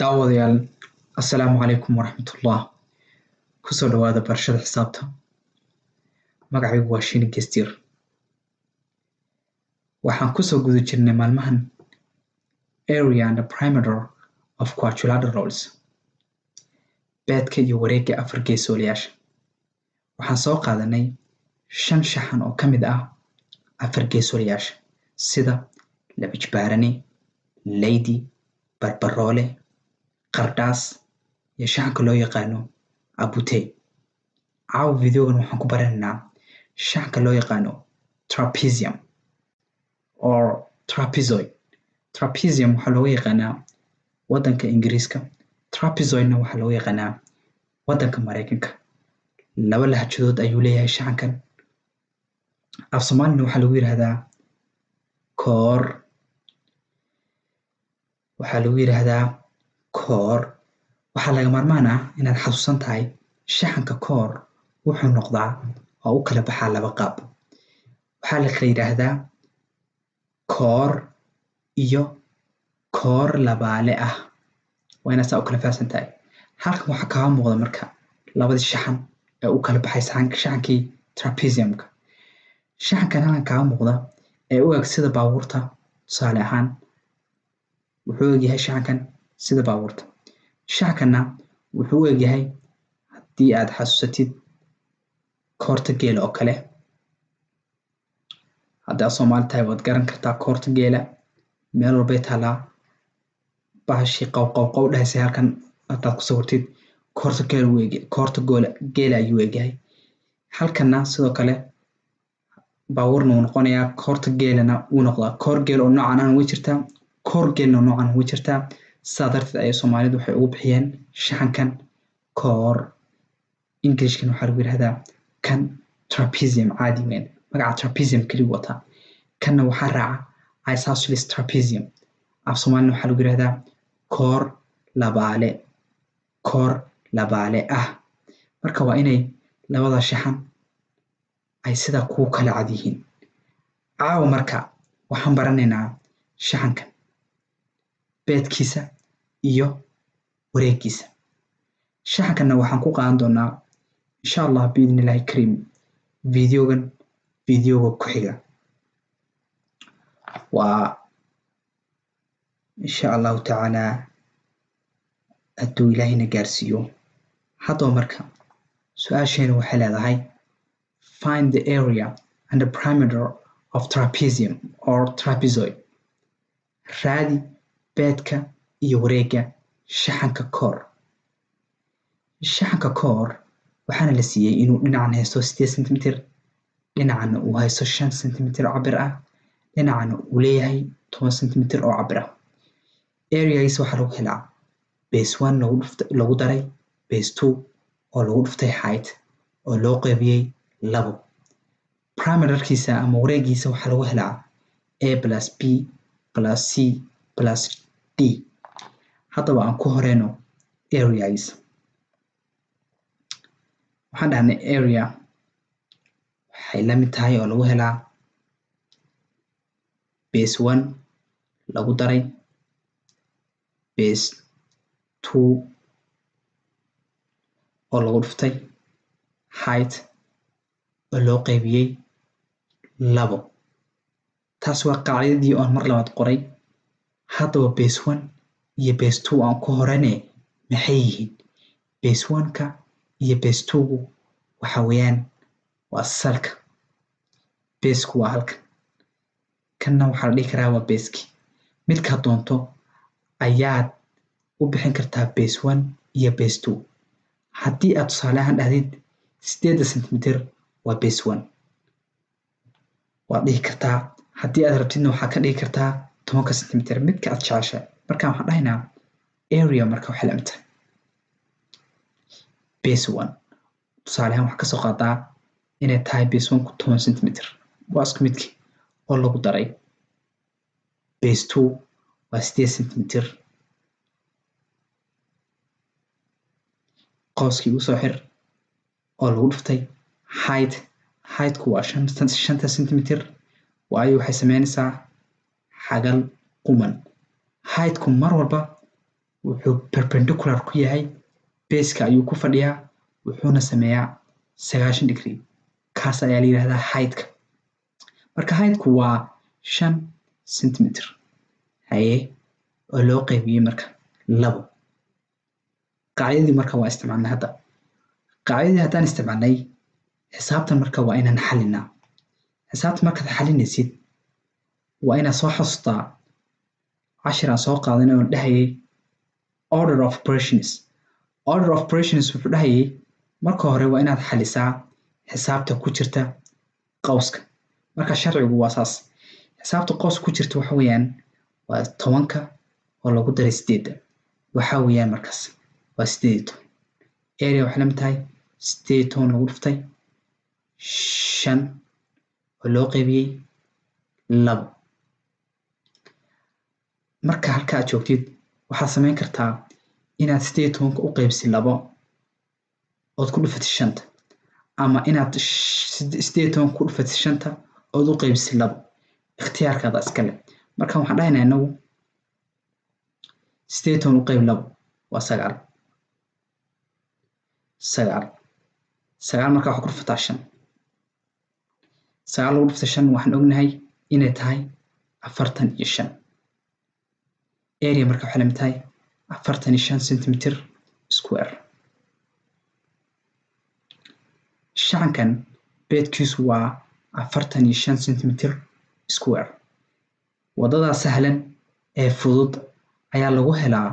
daawadayaal assalaamu calaykum waraxmatullah kusoo dhawaada barashada xisaabta magacaygu waa Shini Gestir waxaan kusoo guda jirnay maalmahan area and perimeter of quadrilaterals beedka iyo wareegga afar geesoolayaasha waxaan soo qaadanay 5 shaxan oo ka mid ah afar geesoolayaasha sida laba jbaarani leydi barbaroole qardaas iyo shaxanka loo yaqaano abute caawa videogan waxaan ku baranaynaa shaxanka loo yaqaano trapezium or trapezoid waxaa looga yaqaanaa waddanka Ingiriiska trapezoidna waxaa looga yaqaanaa waddanka Mareykanka laba lahjadood ayuu leeyahay shaxankan af Soomaalina waxaa lagu yiraahdaa koor waxaa laga maarmaan ah inaad xasuusan tahay shaxanka koor wuxuu noqdaa oo u kala baxaa laba qaab waxaa la kala yiraahdaa koor iyo koor labaale ah waa inaad saa u kala fahamsan tahay halkan waxaa kaaga muuqda marka labadii shaxan ee u kala baxay shaxankii trapeziumka shaxankan halkan kaaga muuqda ee u eg sida baabuurta tusaale ahaan wuxuu u egyahay shaxankan sida baabuurta shaxankanna wuxuu u egyahay haddii aad xasuusatid koorta geela oo kale haddii aad Soomaali tahay waad garan kartaa koorta geela meel walbay taalaa bahashii qowqow dhahaysay halkan hadaad ku sawirtid koorta geela ayuu egyahay halkanna sidoo kale baabuurna wuu noqonayaa koorta geelana wuu noqdaa koor geel oo noocan ah way jirtaa koor geelna noocan way jirtaa sidaa darteed ayay Soomaalidu waxay ugu bixiyeen shaxankan koor Englishkan waxaa lagu yiraahdaa kan trapezium caadi weyn magaca trapezium kaliya wata kanna waxaa raaca isosceles trapezium af Soomaalina waxaa lagu yiraahdaa koor labaale ah marka waa inay labada shaxan ay sida ku kala cad yihiin caawa marka waxaan baranaynaa shaxankan beedkiisa iyo wareeggiisa shaxankanna waxaan ku qaadan doonaa insha Allah biidnillahi kariim videoga ku xiga waa insha Allahu tacaala hadduu ilaahayna gaarsiiyo haddaba marka su-aasheena waxay leedahay find the area and the perimeter of trapezium or trapezoid raadi beedka iyo wareegga shaxanka koor waxaana la siiyey inuu dhinacan haysto 8 cm dhinacana uu haysto 5 cm cabir ah dhinacana uu leeyahay 10 cm oo cabir ah areagiisa waxaa lagu helaa base 1 lagu daray base 2 oo lagu dhuftay height oo loo qaybiyey 2 perimeterkiisa ama wareeggiisa waxaa lagu helaa a plus b plus c plus d haddaba aan ku horeyno areagiisa waxaan dhahnay area waxay la mid tahay oo lagu helaa base 1 lagu daray base 2 oo lagu dhuftay height oo loo qaybiyey 2 taas waa qaacidadii oon mar labaad qoray haddaba base 1 iyo base 2 aan ku horeynay maxay yihiin base 1ka iyo base 2gu waxa weeyaan waa salka baseku waa halkan kanna waxaa la dhihi karaa waa baseki midkaa doonto ayaad u bixin kartaa base 1 iyo base 2 haddii aad tusaale ahaan dhahdid 8 cm waa base 1 waad dhihi kartaa haddii aad rabtidna waxaad ka dhigi kartaa 10 cm midka aad jeceshahay marka waxaan dhahaynaa area marka waxay la mid tahay base 1 tusaale ahaan waxaa kasoo qaadaa inay tahay base 1 ku 10 cm waa isku midkii oo lagu daray base 2 waa 8 cm qowskii u soo xir oo lagu dhuftay heightku waa 5 cm waayo waxay sameynaysaa xagal quman heightku mar walba wuxuu perpendicular ku yahay base-ka ayuu ku fadhiyaa wuxuuna sameeyaa 90 degree kaas ayaa la yiraahdaa height-ka marka height-ku waa 5 centimeter haye oo loo qaybiyay marka 2 qaacidadii marka waa isticmaalnay hadda qaacidadii haddaan isticmaalnay xisaabtan marka waa inaan xalinaa xisaabta markaad xalinaysid waa inaad soo xasuustaa cashir aan soo qaadanay oo dhahayay order of operations wuxuu dhahayay marka hore waa inaad xalisaa xisaabta ku jirta qowska marka sharcigu waa saas xisaabta qowska ku jirta waxa weeyaan waa 10 oo lagu daray 8 waxa weeyaan markaas waa 8 area waxa la mid tahay 8 lagu dhuftay 5 oo loo qaybiyay 2 marka halka aad joogtid waxaad samayn kartaa inaad 8 u qaybsid 2 ood ku dhufatid 5 ama inaad 8 ku dhufatid 5 ood u qaybsid 2 ikhtiyaarkaada iska leh marka waxaan dhahaynaa inagu 8 u qayb 2 waa 9 marka waxa ku dhufataa 5 9 lagu dhuftay 5 waxaan ognahay inay tahay 45 area marka waxa la mid tahay 45 centimeter square shacankan beedkiisu waa 45 centimeter square wadada sahlan ee fudud ayaa lagu helaa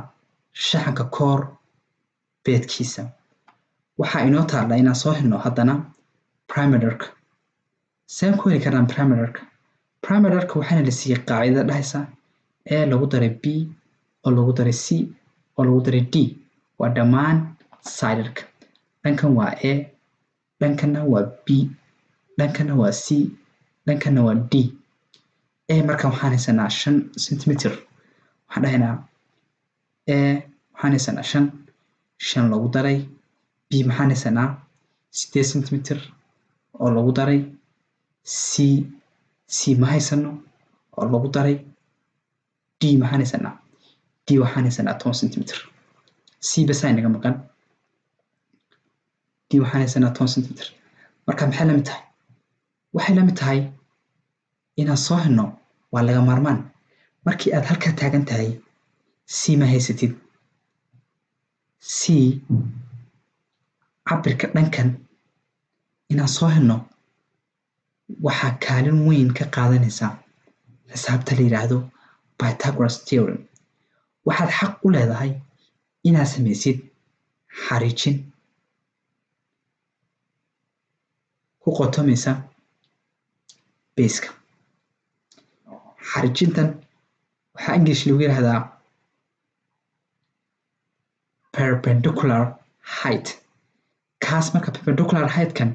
shacanka koor beedkiisa waxa inoo taala inaan soo helno haddana perimeterka saan ku heli karnaa perimeterka waxaana la siiyay qaacida dhahaysa a lagu daray b oo lagu daray c oo lagu daray d waa dhammaan siderka dhankan waa a dhankana waa b dhankana waa c dhankana waa d a marka waxaan haysanaa 5 centimeter waxaan dhahaynaa a waxaan haysanaa 5 lagu daray b maxaan haysanaa 8 centimeter oo lagu daray c ma haysano oo lagu daray d maxaan haysanaa d waxaan haysanaa 10 centimeter c bas aynaga maqan d waxaan haysanaa 10 centimeter marka maxay la mid tahay waxay la mid tahay inaan soo helno waa laga maarmaan markii aad halka taagan tahay c ma haysatid c cabirka dhankan inaan soo helno waxaa kaalin weyn ka qaadanaysaa xisaabta la yiraahdo Pythagoras theorem waxaad xaq u leedahay inaad samaysid xariijin ku qotomeysa base-ka xariijintan waxaa English lagu yiraahdaa perpendicular height kaas marka perpendicular height-kan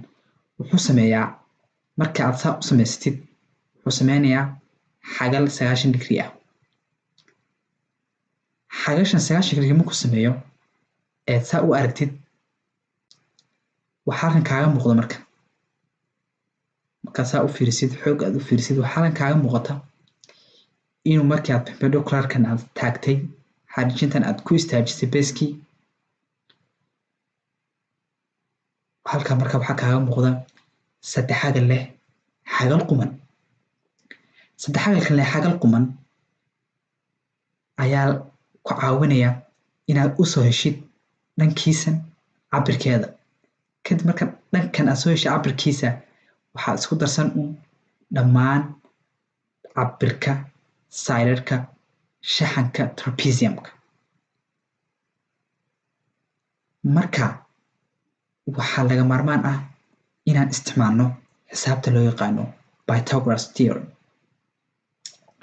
wuxuu sameeyaa marka aad saa u samaysatid wuxuu sameynayaa xagal 90 degree ah xagashan 90 degree markuu sameeyo ee saa u aragtid waxaa halkan kaaga muuqda marka saa u fiirisid xoog aad u fiirisid waxaa halkan kaaga muuqata inuu markii aad perpendicular-kan aad taagtay xariijintan aad ku istaajisay base-kii halka marka waxaa kaaga muuqda saddex xagal leh xagal quman saddex xagalkan leh xagal quman ayaa ku caawinaya inaad u soo heshid dhankiisan cabirkeeda kadib marka dhankan aad soo heshid cabirkiisa waxaad isku darsan dhammaan cabirka siderka shaxanka trapeziumka marka waxaa laga maarmaan ah inaan isticmaalno xisaabta loo yaqaano Pythagoras theorem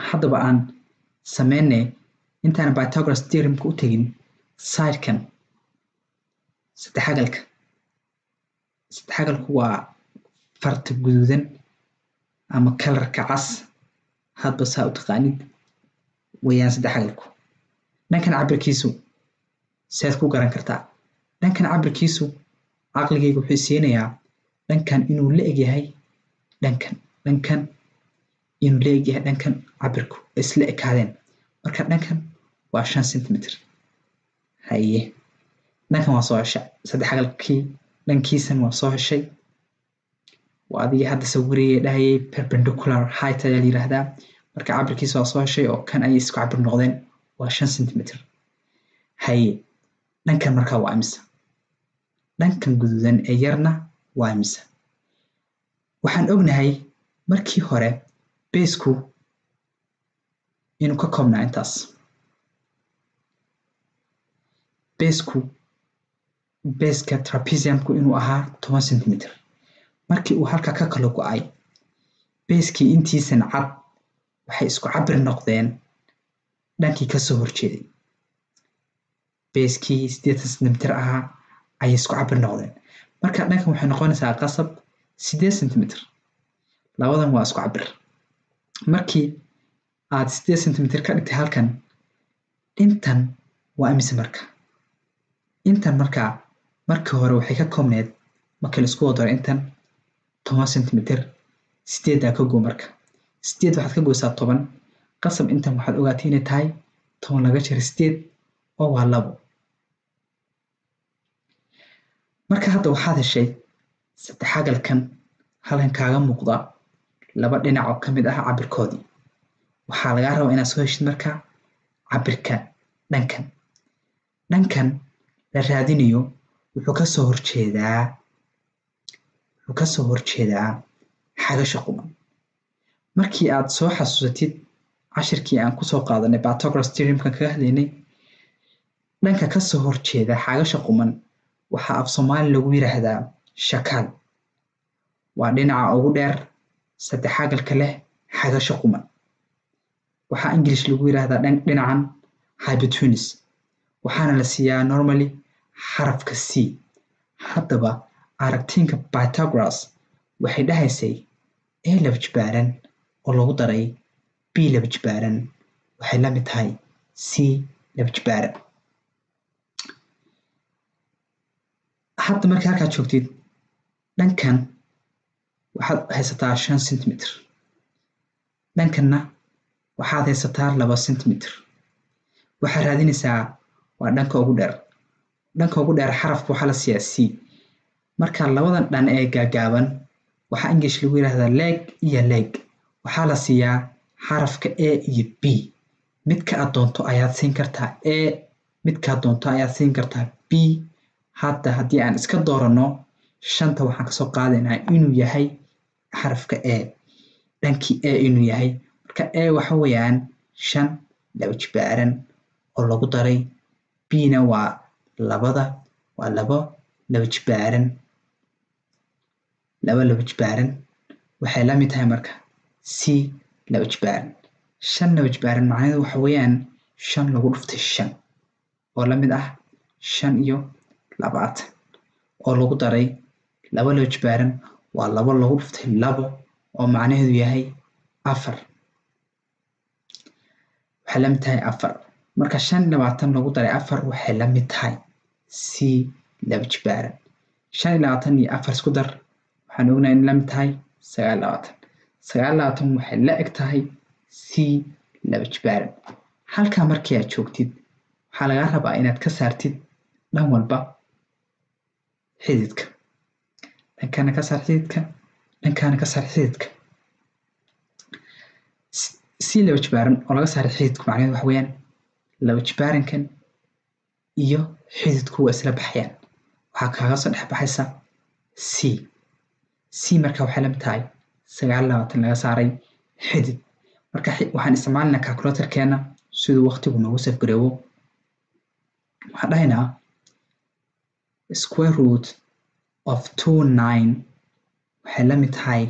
haddaba aan sameynay intaan Pythagoras theorem-ka u tegin sidekan saddex xagalku waa farta guduudan ama kalarka cas hadba saa u taqaanid weeyaan saddex xagalku dhankan cabirkiisu seed ku garan kartaa dhankan cabirkiisu caqligayga wuxuu siinayaa dhankan inuu la eg yahay dhankan inuu la eg yahay dhankan cabirku isla ekaadeen marka dhankan waa 5 centimeter haye dhankan waa soo heshay saddex xagalkii dhankiisan waa soo heshay waa adigii hadda sawirayay dhahayay perpendicular height ayaa la yiraahdaa marka cabirkiisa waa soo heshay oo kan ayay isku cabir noqdeen waa 5 centimeter haye dhankan markaa waa imisa dhankan guduudan ee yarna waa imisa waxaan ognahay markii hore beesku inuu ka koobnaa intaas beeska trapeziumku inuu ahaa 10 centimeter markii uu halka ka kala go'ay beeskii intiisan cad waxay isku cabir noqdeen dhankii ka soo horjeeday beeskii 8 centimeter ahaa ay isku cabir noqdeen marka dhankan waxay noqonaysaa qasab 8 centimeter labadan waa isku cabir markii aad 8 centimeter ka dhigtay halkan intan waa imisa marka intan marka markii hore waxay ka koobneed marka la isku wado intan 10 centimeter 8 ka goo marka 8 waxaad ka gooysaa 10 qasab intan waxaad ogaatay inay tahay 10 laga jaro 8 oo waa 2 marka hadda waxaad heshay saddex xagalkan halkan kaaga muuqda laba dhinac oo kamid ah cabirkoodii waxaa laga rabaa inaad soo heshid marka cabirka dhankan la raadinayo wuxuu ka soo horjeedaa xagasha quman markii aad soo xasuusatid cashirkii aan kusoo qaadanay Pythagoras theorem-kan kaga hadlaynay dhanka ka soo horjeeda xagasha quman waxaa af Soomaali lagu yiraahdaa shakaal waa dhinaca ugu dheer saddex xagalka leh xagasha quman waxaa English lagu yiraahdaa dhinacan hypotenuse waxaana la siiyaa normally xarafka C haddaba aragtiinka Pythagoras waxay dhahaysay a laba jibaaran oo lagu daray b laba jibaaran waxay la mid tahay c laba jibaaran hadda marka halkaad joogtid dhankan waxaad haysataa 5 centimeter dhankanna waxaad haysataa 2 centimeter waxaad raadinaysaa waa dhanka ugu dheer xarafka waxaa la siiyaa c marka labadan dhan ee gaagaaban waxaa English lagu yiraahdaa leg iyo leg waxaa la siiyaa xarafka a iyo b midka aad doonto ayaad siin kartaa a midka aad doonto ayaad siin kartaa b hadda haddii aan iska doorano 5 waxaan ka soo qaadaynaa inuu yahay xarafka a dhankii a inuu yahay marka a waxa weeyaan 5 laba jibaaran oo lagu daray b na waa 2 laba jibaaran laba jibaaran waxay la mid tahay marka c laba jibaaran 5 laba jibaaran macnaheedu waxa weeyaan 5 lagu dhuftay 5 oo la mid ah 5 iyo 20 oo lagu daray 2 laba jibaaran waa 2 lagu dhuftay 2 oo macnaheedu yahay 4 waxay la mid tahay 4 marka 5 lagu daray 4 waxay la mid tahay c laba jibaaran 5 iyo 4 isku dar waxaan ognahay in la mid tahay 9 waxay la eg tahay c laba jibaaran halka markii aad joogtid waxaa laga rabaa inaad ka saartid dhan walba xididka dhankana ka saar xididka dhankana ka saar xididka c laba jibaaran oo laga saaray xididku macnaheedu waxa weeyaan laba jibaarankan iyo xididku waa isla baxayaan waxaa kaaga soo dhex baxaysa c marka waxay la mid tahay 9 laga saaray xidid marka waxaan isticmaalnaa calculatorkeena siduu waqtigu noogu safgareeyo waxaan dhahaynaa square root of 29 waxay la mid tahay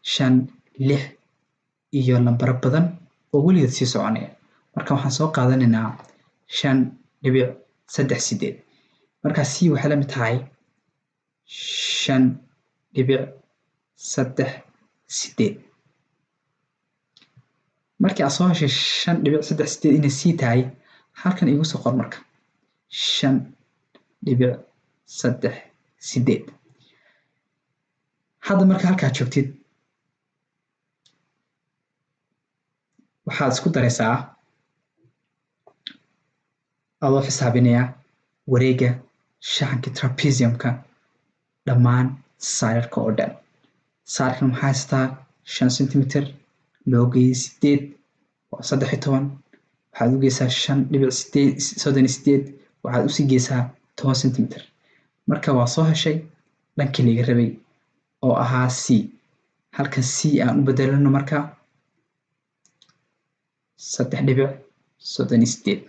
5.385 iyo lambaro badan oo weligeed sii soconaya marka waxaan soo qaadanaynaa 5.38 marka c waxay la mid tahay 5.38 markii aad soo heshay 5.38 inay c tahay halkan igu soo qor marka 5.38 hadda marka halkaad joogtid waxaad isku daraysaa adoo xisaabinaya wareega shaxanka trapeziumka dhammaan saararka oo dhan. saarkan maxaa haystaa 5 centimeter loo geeyay 8 waa 13 waxaad u geysaa 5.38 waxaad usii geysaa 10 centimeter. marka waa soo heshay dhankii laga rabay oo ahaa C. halkan C aan u bedelano marka 3.38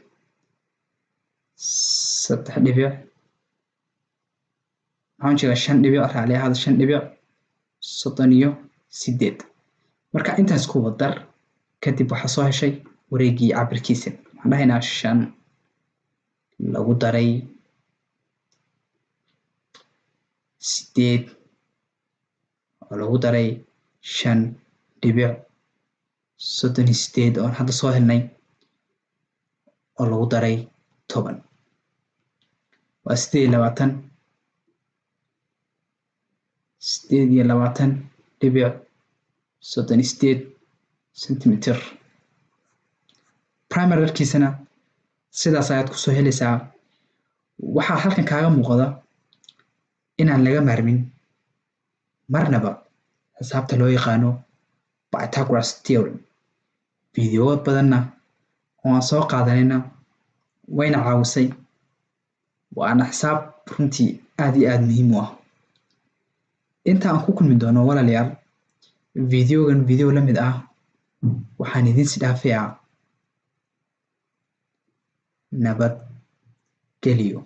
waxaan jeedaa 5.38 marka intaas ku wadar kadib waxaa soo heshay wareegii cabirkiisa. waxaan dhahaynaa 5 lagu daray 8 oo lagu daray 5.38 oo hadda soo helnay oo lagu daray 10 waa 28 centimeter. primerkiisana sidaas ayaad ku soo helaysaa. waxaa halkan kaaga muuqda inaan laga maarmin marnaba xisaabta loo yaqaano Pythagoras theorem. fiidiyoo badanna oo aan soo qaadanayna wayna caawisay waana xisaab runtii aad iyo aad muhiim u ah. inta aan ku kulmi doono walaalayaal fiidiyoogan fiidiyoo la mid ah waxaan idin si dhaafayaa nabad geliyo.